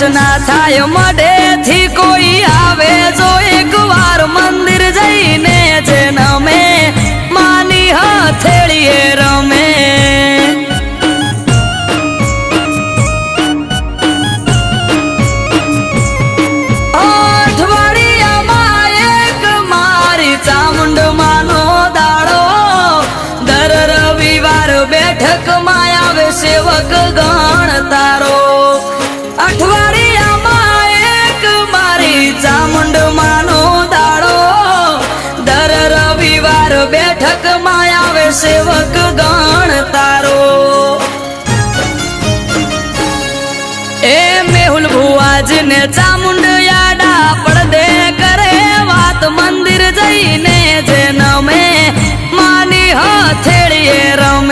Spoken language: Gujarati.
દર્શના થાય મઢે થી કોઈ આવે જો એક વાર મંદિર જઈને જે નમે માની હથેળીએ રમે અઠવાડિયામાં એક મારી ચામુંડ માનો દાડો દર રવિવાર બેઠકમાં આવે સેવક ગણ તારો અઠવાડિયામાં એક મારી ચામુંડ માનો દાડો દર રવિવાર બેઠકમાં આવે સેવક ગણ તારો એ મેહુલ ભુવાજને ચામુંડ યાડા પડદે કરે વાત મંદિર જઈને જે નમે માની હથેળીએ રમે